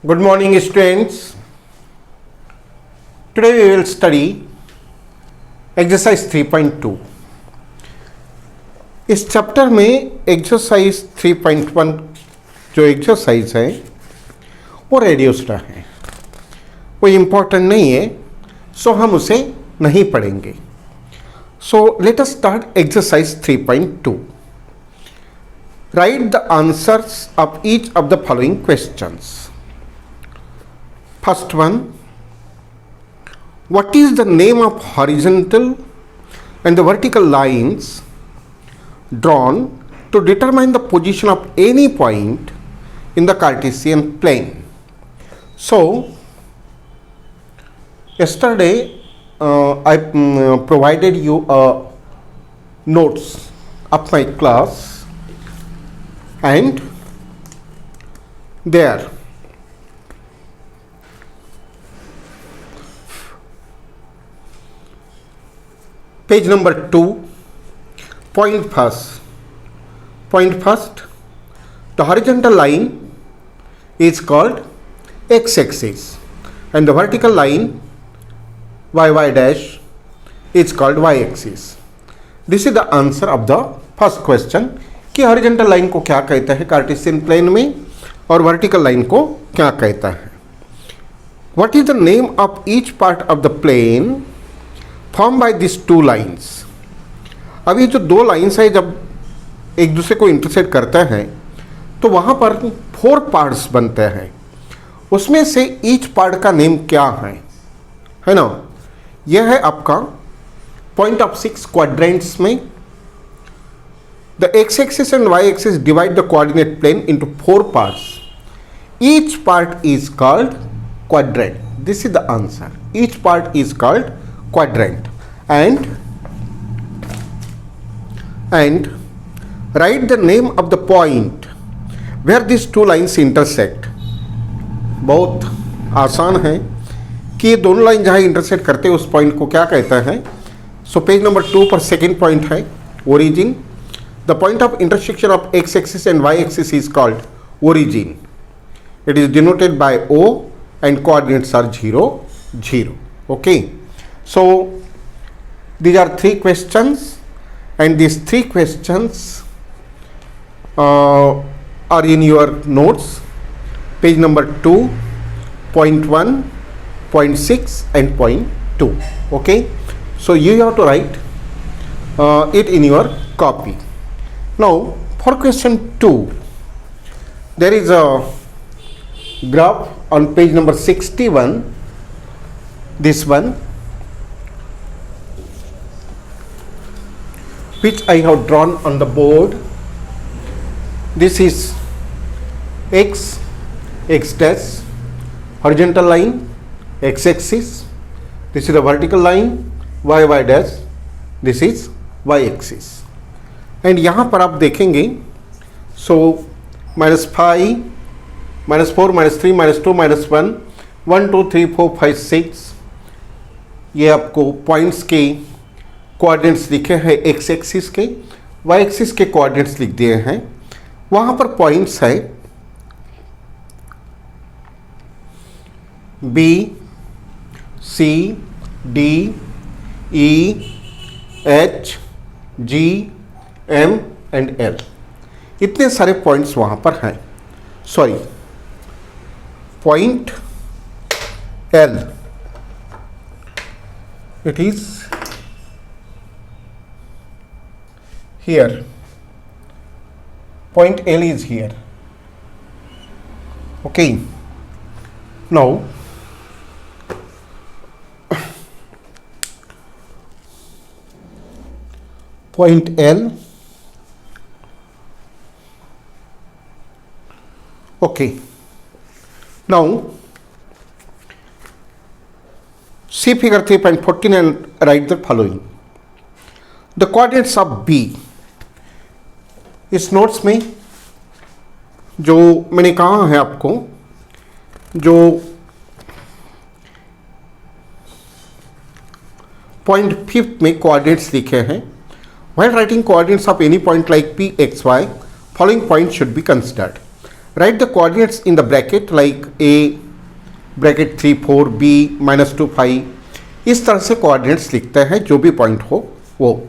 Good morning, students. Today we will study exercise 3.2. इस chapter में exercise 3.1 जो exercise है वो रेडियोस्टा है, वो इम्पोर्टेंट नहीं है, सो हम उसे नहीं पढ़ेंगे. So let us start exercise 3.2. Write the answers of each of the following questions. First one, what is the name of horizontal and the vertical lines drawn to determine the position of any point in the Cartesian plane? So, yesterday I provided you notes of my class, and there page number 2, point first, the horizontal line is called x-axis and the vertical line y dash is called y-axis. This is the answer of the first question कि horizontal line को क्या कहता है Cartesian plane में और vertical line को क्या कहता है. What is the name of each part of the plane form by this two lines. अब ये जो दो लाइंस है जब एक दूसरे को इंटरसेक्ट करते हैं तो वहाँ पर 4 पार्ट्स बनते हैं. उसमें से ईच पार्ट का नेम क्या है ना. यह है आपका पॉइंट ऑफ 6 क्वाड्रेंट्स में. The x-axis and y-axis divide the coordinate plane into 4 parts. Each part is called quadrant. This is the answer. Each part is called quadrant. And write the name of the point where these two lines intersect. बहुत आसान है कि ये दोनों line जहाँ intersect करते हैं उस पॉइंट को क्या कहता है. सो पेज नंबर 2 पर सेकेंड पॉइंट है origin. The point of intersection of x-axis and y-axis is called origin. It is denoted by O and coordinates are 0, 0. Okay. So, these are 3 questions and these 3 questions are in your notes. Page number 2, point 1, point 6 and point 2. Okay. So, you have to write it in your copy. Now for question 2, there is a graph on page number 61, this one, which I have drawn on the board. This is x dash, horizontal line, x-axis. This is the vertical line, y dash. This is y-axis. And यहाँ पर आप देखेंगे सो -5, -4, -3, -2, -1, 1 2 3 4 5 6 ये आपको points के coordinates लिखे हैं. X axis के वाई एक्सिस के कोऑर्डिनेट्स लिख दिए हैं. वहाँ पर पॉइंट्स है B, C, D, E, H, G, M and L. इतने सारे पॉइंट्स वहाँ पर हैं. Sorry, point L, it is here. Point L is here. Okay. Now point L. Okay. Now see figure 3.14 and write the following. The coordinates of B. इस notes में जो मैंने कहा है आपको, जो पॉइंट 5 में कोऑर्डिनेट्स लिखे हैं. While writing coordinates of any point like P, X, Y, following points should be considered. Write the coordinates in the bracket like A bracket 3 4 B -2 5। इस तरह से कोऑर्डिनेट्स लिखते हैं जो भी पॉइंट हो वो।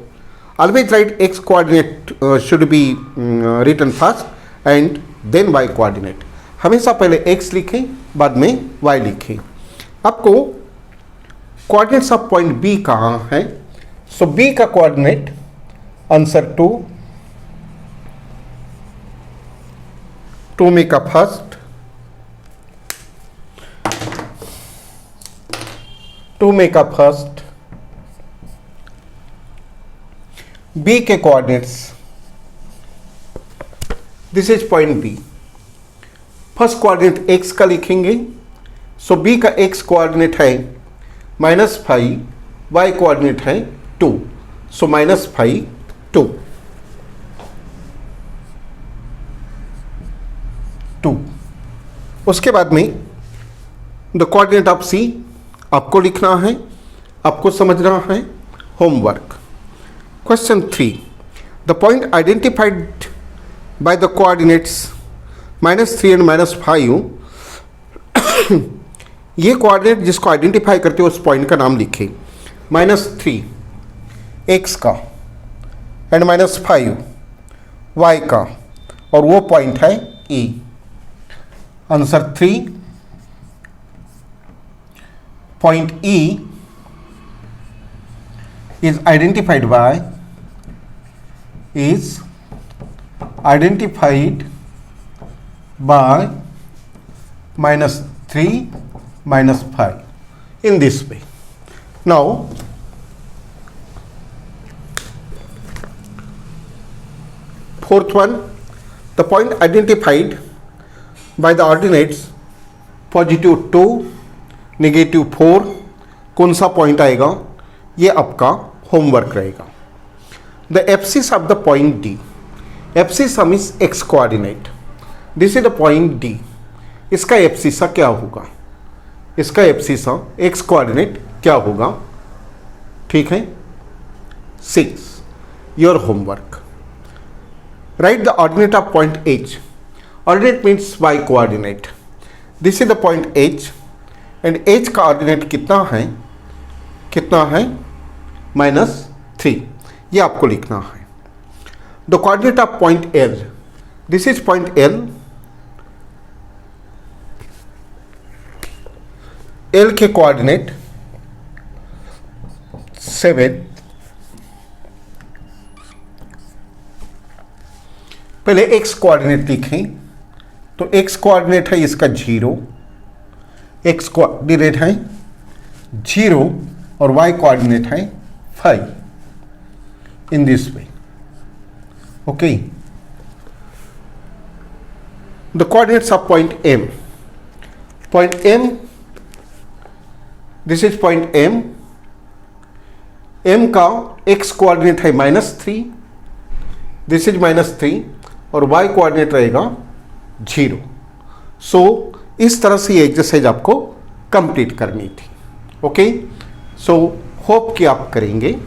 Always write X coordinate should be written first and then Y coordinate. हमेशा पहले एक्स लिखें बाद में वाई लिखें। आपको कोऑर्डिनेट्स ऑफ पॉइंट बी कहाँ है? सो बी का कोऑर्डिनेट आंसर 2 में का फर्स्ट, 2 में का फर्स्ट, बी के coordinates, this is point B. First coordinate X का लिखेंगे, सो बी का एक्स कोऑर्डिनेट है -5, वाई कोऑर्डिनेट है 2, सो -5 2 2। उसके बाद में द कोऑर्डिनेट ऑफ सी आपको लिखना है, आपको समझना है। Homework question 3, the point identified by the coordinates -3 and -5। ये कोऑर्डिनेट जिसको आइडेंटिफाई करते हो उस पॉइंट का नाम लिखें। -3 एक्स का एंड -5 वाई का, और वो पॉइंट है E। Answer 3 point E is identified by -3 -5 in this way. Now fourth one, the point identified by the ordinates +2 -4 कौन सा पॉइंट आएगा? ये आपका होमवर्क रहेगा। The abscess of the point D, abscess is x coordinate, this is the point D. इसका abscissa क्या होगा? इसका एब्सिसा एक्स कोऑर्डिनेट क्या होगा? ठीक है। 6 your homework, write the ordinate of point H. Ordinate means Y coordinate, this is the point H and H का ordinate कितना है? -3। ये आपको लिखना है। The coordinate of point L, this is point L. L के कोऑर्डिनेट 7। पहले x coordinate लिखें, तो एक्स कोऑर्डिनेट है इसका 0, एक्स कोऑर्डिनेट है 0 और वाई कोऑर्डिनेट है 5 in this way. Okay, the coordinates of point M, point M, this is point M. M का एक्स कोऑर्डिनेट है -3, दिस इज -3 और वाई कोऑर्डिनेट रहेगा 0। सो इस तरह से ये एक्सरसाइज आपको कंप्लीट करनी थी। ओके, सो होप कि आप करेंगे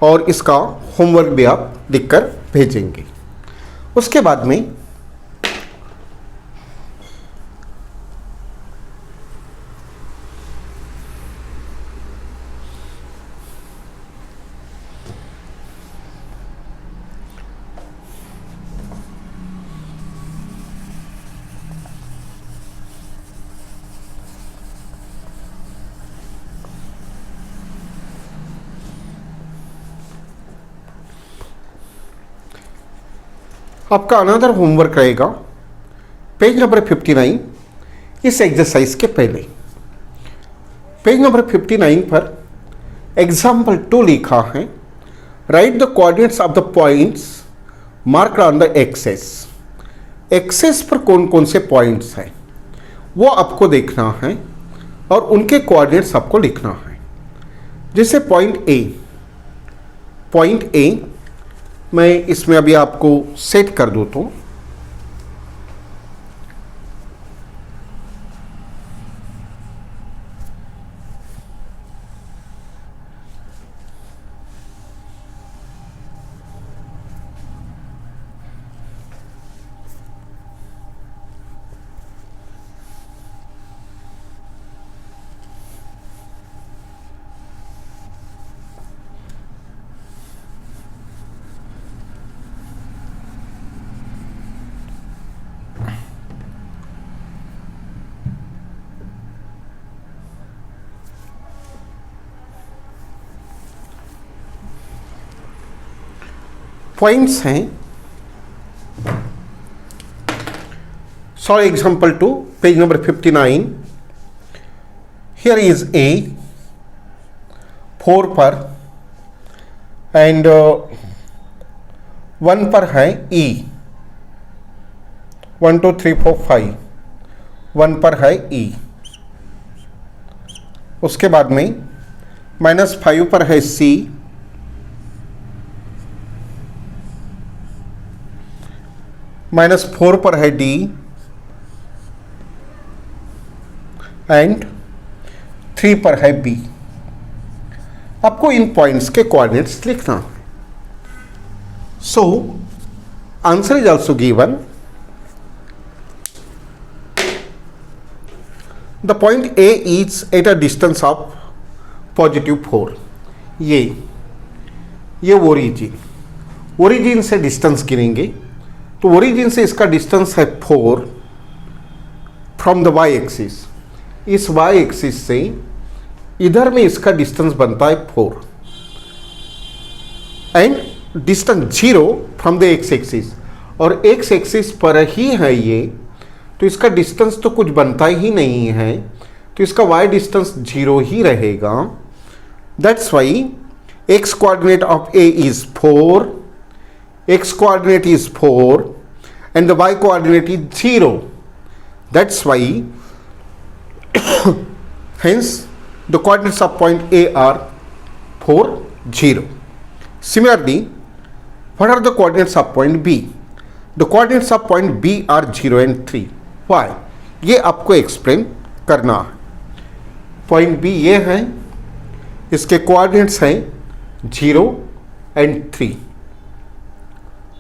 और इसका होमवर्क भी आप लिखकर भेजेंगे। उसके बाद में आपका अनदर होमवर्क रहेगा पेज नंबर 59। इस एक्सरसाइज के पहले पेज नंबर 59 पर एग्जाम्पल 2 लिखा है, write the coordinates of the points marked on the axes. Axes पर कौन कौन से पॉइंट्स हैं वो आपको देखना है और उनके कोऑर्डिनेट्स आपको लिखना है। जैसे पॉइंट ए मैं इसमें अभी आपको सेट कर दूँ तो पॉइंट्स हैं. So example 2, page number 59. Here is A 4 पर and 1 पर है E. 1 2 3 4 5. 1 पर है E. उसके बाद में -5 पर है C. -4 पर है D. एंड 3 पर है बी. आपको इन पॉइंट्स के कोऑर्डिनेट्स लिखना. So answer is also given. The point A is at a distance of +4. ये ओरिजिन से डिस्टेंस गिनेंगे. तो ओरिजिन से इसका डिस्टेंस है 4 फ्रॉम द वाई एक्सिस. इस वाई एक्सिस से इधर में इसका डिस्टेंस बनता है 4 and distance 0 from the x axis. और एक्स एक्सिस पर ही है ये, तो इसका डिस्टेंस तो कुछ बनता ही नहीं है, तो इसका वाई डिस्टेंस 0 ही रहेगा. That's why X coordinate of A is 4, X coordinate is 4 and the Y coordinate is 0. That's why hence the coordinates of point A are 4 0. Similarly, what are the coordinates of point B? The coordinates of point B are 0 and 3. Why? ये आपको explain करना है. Point B ये है, इसके coordinates हैं 0 and 3,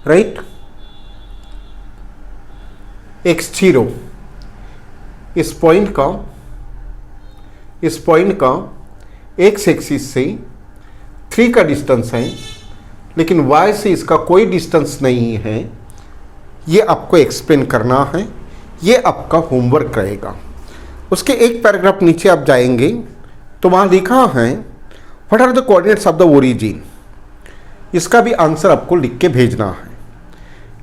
right. x0 इस point का एक्स एक्सिस से 3 का डिस्टेंस है, लेकिन y से इसका कोई डिस्टेंस नहीं है. ये आपको एक्सप्लेन करना है. ये आपका होमवर्क रहेगा. उसके एक पैराग्राफ नीचे आप जाएंगे तो वहाँ लिखा है what are the coordinates of the origin. इसका भी आंसर आपको लिख के भेजना है.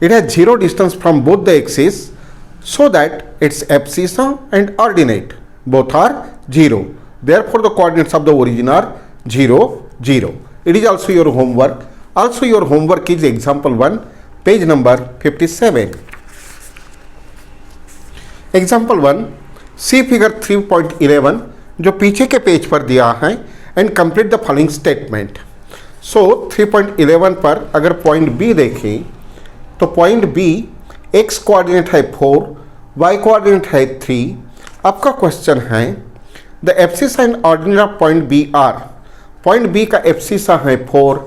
It has 0 distance from both the axis so that its abscissa and ordinate both are 0. Therefore, the coordinates of the origin are 0 0. It is also your homework. Also your homework is example 1, page number 57. Example 1, see figure 3.11 जो पीछे के page पर दिया है and complete the following statement. So 3.11 पर अगर point B देखें तो पॉइंट B x कोऑर्डिनेट है 4, y कोऑर्डिनेट है 3. आपका क्वेश्चन है the abscissa and ordinate of point B are. Point B का एब्सिसा है 4,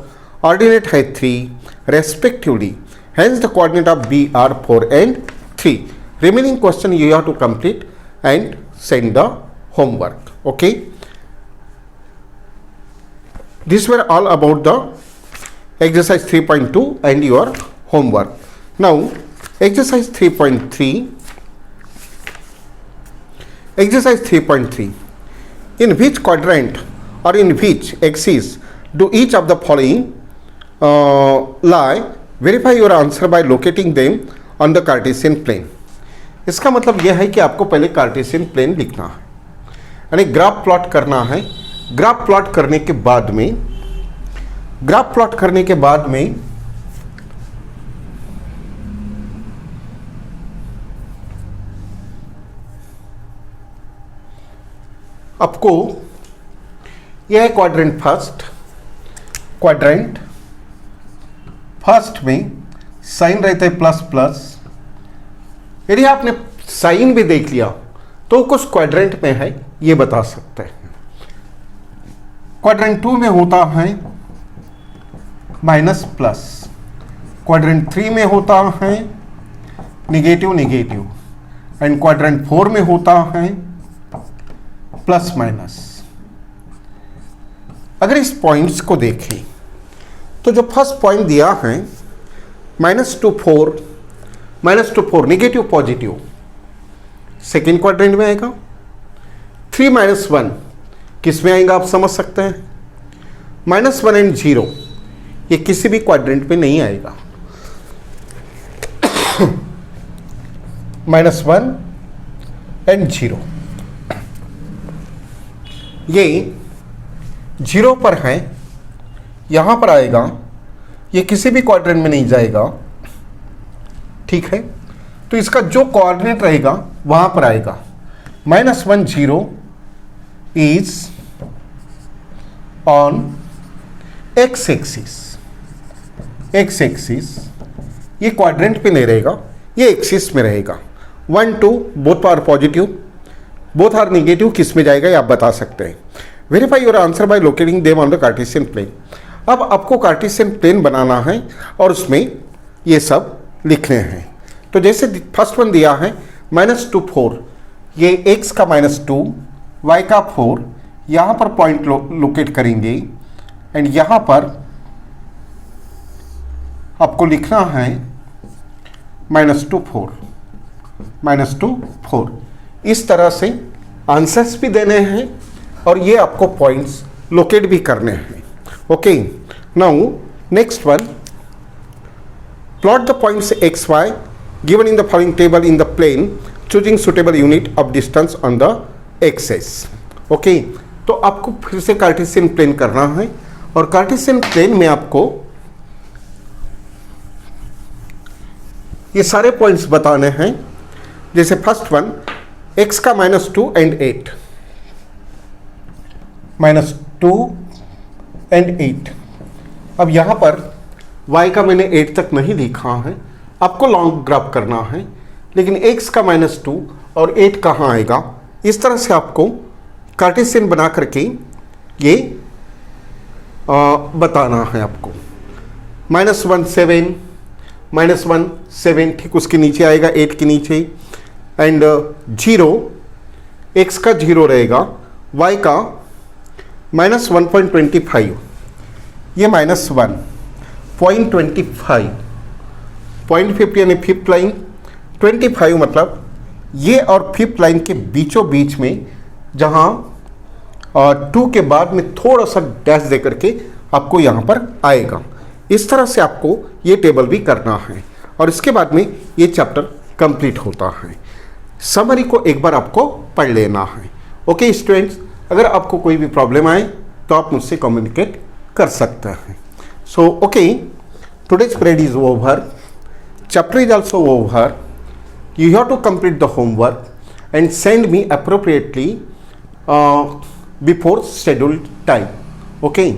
ऑर्डिनेट है 3 respectively. Hence the coordinate of B are 4 and 3. Remaining question you have to complete and send the homework. Okay, this were all about the exercise 3.2 and your homework. Now exercise 3.3. Exercise 3.3. In which quadrant or in which axis do each of the following lie? Verify your answer by locating them on the Cartesian plane. इसका मतलब यह है कि आपको पहले Cartesian plane लिखना है, यानी ग्राफ प्लॉट करना है. ग्राफ प्लॉट करने के बाद में आपको यह है क्वाड्रेंट फर्स्ट में साइन रहता है प्लस प्लस. यदि आपने साइन भी देख लिया तो कुछ क्वाड्रेंट में है ये बता सकते हैं. क्वाड्रेंट 2 में होता है माइनस प्लस. क्वाड्रेंट 3 में होता है निगेटिव एंड क्वाड्रेंट 4 में होता है प्लस माइनस. अगर इस पॉइंट्स को देखें तो जो फर्स्ट पॉइंट दिया है -2 4 नेगेटिव पॉजिटिव, सेकेंड क्वाड्रेंट में आएगा. 3 -1 किस में आएगा आप समझ सकते हैं. -1 and 0 ये किसी भी क्वाड्रेंट में नहीं आएगा। -1 एंड 0, ये 0 पर है, यहाँ पर आएगा, ये किसी भी क्वाड्रेंट में नहीं जाएगा, ठीक है। तो इसका जो कोऑर्डिनेट रहेगा वहाँ पर आएगा। -1 0 is on x axis, x axis ये क्वाड्रेंट पे नहीं रहेगा, ये एक्सिस में रहेगा। 1 2 both are positive, both are negative, किस में जाएगा ये आप बता सकते हैं। Verify your answer by locating them on the Cartesian plane. अब आपको कार्टेशियन प्लेन बनाना है और उसमें ये सब लिखने हैं। तो जैसे फर्स्ट वन दिया है -2 4, ये x का -2 y का 4, यहाँ पर पॉइंट लोकेट करेंगे एंड यहाँ पर आपको लिखना है -2 4, इस तरह से आंसर्स भी देने हैं और ये आपको पॉइंट्स लोकेट भी करने हैं। Okay, now next one, plot the points x y given in the following table in the plane choosing suitable unit of distance on the axis। Okay, तो आपको फिर से कार्टेशियन प्लेन करना है और कार्टेशियन प्लेन में आपको ये सारे पॉइंट्स बताने हैं। जैसे फर्स्ट वन x का -2 एंड 8, -2 एंड 8। अब यहाँ पर y का मैंने 8 तक नहीं लिखा है, आपको लॉन्ग ग्राफ करना है, लेकिन x का -2 और 8 कहाँ आएगा, इस तरह से आपको कार्टेशियन बना करके ये बताना है आपको। -1 7, -1 7, ठीक उसके नीचे आएगा 8 के नीचे, एंड 0 x का 0 रहेगा, y का -1.25, ये -1.25, 0.50 यानी फिफ्थ लाइन, 25 मतलब ये और फिफ्थ लाइन के बीचों बीच में, जहाँ 2 के बाद में थोड़ा सा डैश दे करके आपको यहाँ पर आएगा। इस तरह से आपको ये टेबल भी करना है और इसके बाद में ये चैप्टर कंप्लीट होता है। समरी को एक बार आपको पढ़ लेना है। ओके स्टूडेंट्स, अगर आपको कोई भी प्रॉब्लम आए तो आप मुझसे कम्युनिकेट कर सकते हैं। So okay, today's period is over, chapter is also over, you have to complete the homework and send me appropriately before scheduled time. Okay,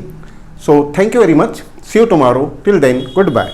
so thank you very much, see you tomorrow, till then goodbye.